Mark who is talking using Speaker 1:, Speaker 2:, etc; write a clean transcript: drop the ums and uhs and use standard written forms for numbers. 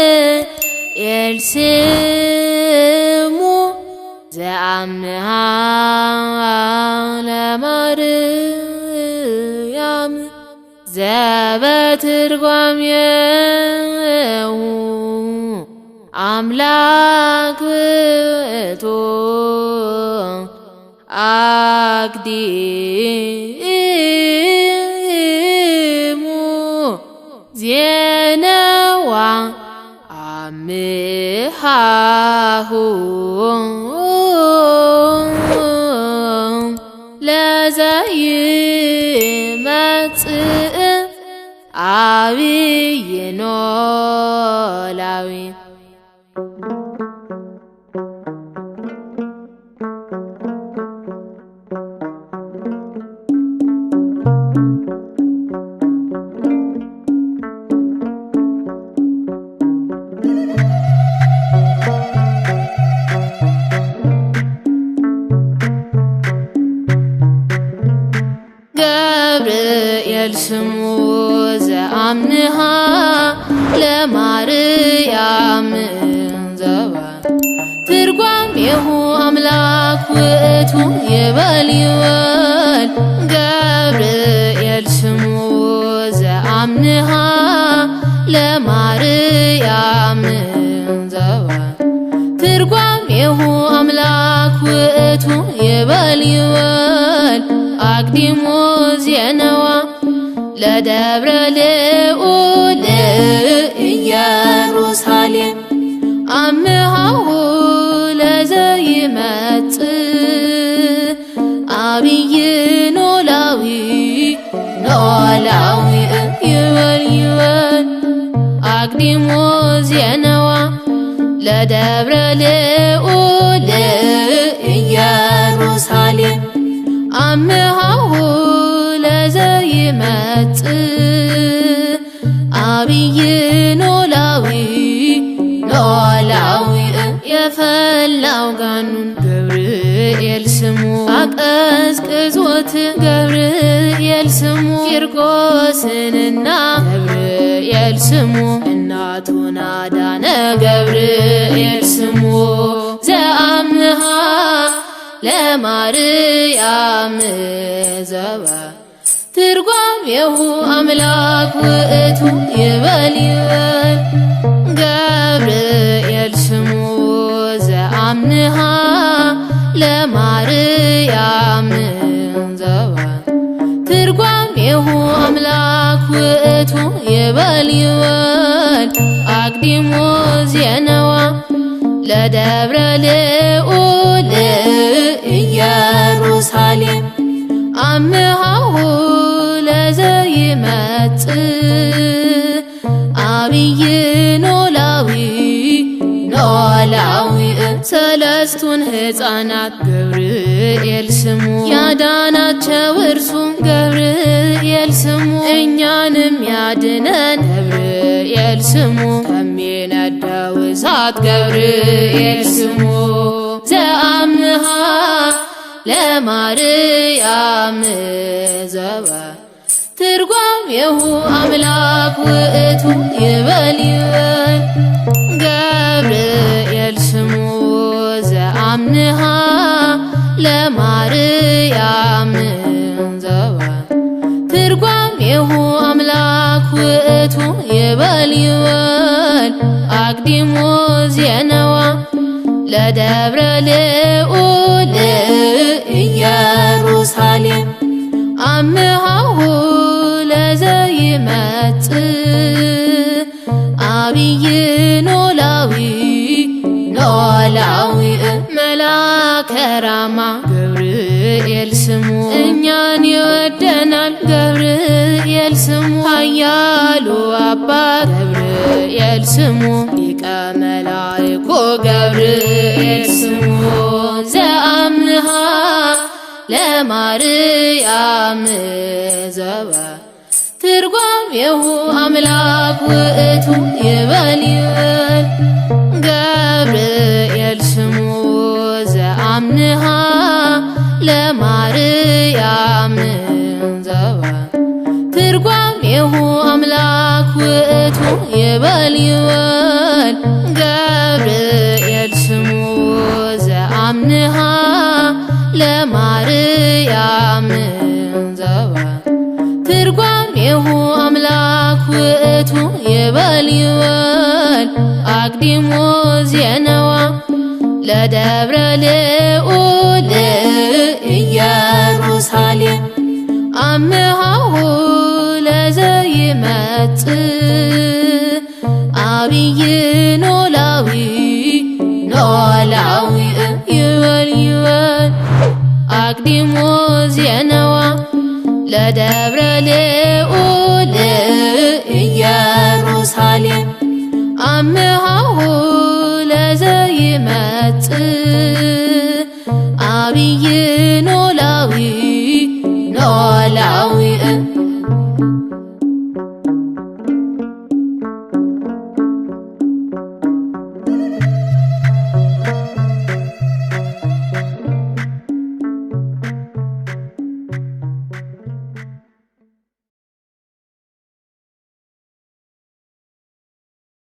Speaker 1: ገብርኤል ስሙ ዘአምሃ ለማርያም ዘበትርጓሜሁ አምላክ ውእቱ አቅዲሙ ዜነዋ አምሃሁ ለዘይመጽእ አብይ ኖላዊ ገብርኤል ስሙ ዘአምሃ ለማርያም ዘበትርጓሜሁ አምላክ ውእቱ ይበል ይበል ገብርኤል ስሙ ዘአምሃ ለማርያም ዘበትርጓሜሁ አምላክ ውእቱ ይበል ይበል አቅዲሙ ዜነዋ ለደብረ ልዑል ኢየሩሳሌም አምሃሁ ለዘይመጽእ አብይ ኖላዊ ይበል ይበል አቅዲሙ ዜነዋ ለደብረ ልዑል ኢየሩሳሌም አምሃሁ ለዘይመጽእ አብይ ኖላዊ የፈላው ጋኑን ገብርኤል ስሙ አቀዝቅዞት ገብርኤል ስሙ ቂርቆስንና ገብርኤል ስሙ እናቱን አዳነ ገብርኤል ስሙ ዘአምሃ ለማርያም ዘበትርጓሜሁ አምላክ ውእቱ ይበል ይበል ገብርኤል ስሙ ዘአምሃ ለማርያም ዘበትርጓሜሁ አምላክ ውእቱ ይበል ይበል አቅዲሙ ዜነዋ ለደብረ ልዑል ኢየሩሳሌም አምሃሁ ለዘይመጽእ አብይ ኖላዊ ሰለስቱን ሕፃናት ገብርኤል ስሙ ያዳናቸው እርሱ ገብርኤል ስሙ እኛንም ያድነን ገብርኤል ስሙ ከሚነደው እሳት ገብርኤል ስሙ ዘአምሃ ለማርያም ዘበትርጓሜሁ አምላክ ውእቱ ይበል ይበል ገብርኤል ስሙ ዘአምሃ ለማርያም ዘበትርጓሜሁ አምላክ ውእቱ ይበል ይበል አቅዲሙ ዜነዋ ለደብረ ልዑል ኢየሩሳሌም አምሃሁ ለዘይመጽእ አብይ ኖላዊ መልአከ ራማ ገብርኤል ስሙ እኛን ይወደናል ገብርኤል ስሙ ኃያሉ አባት ገብርኤል ስሙ ሊቀ መላእክት ገብርኤል ስሙ ዘአምሃ ለማርያም ዘበትርጓሜሁ አምላክ ውእቱ ይበል ይበል ገብርኤል ስሙ ዘአምሃ ለማርያም ዘበትርጓሜሁ ማርያም ዘባ ትርጓሜሁ አምላክ ውእቱ ይበል ይበል አቅዲሞ ዜነዋ ለደብረ ልዑል ኢየሩሳሌም አምሃሁ ለዘይመጽእ አብይ ኖላዊ ኖላዊ ይበል ይበል አቅዲሞ ዜነዋ ለደብረ ልዑል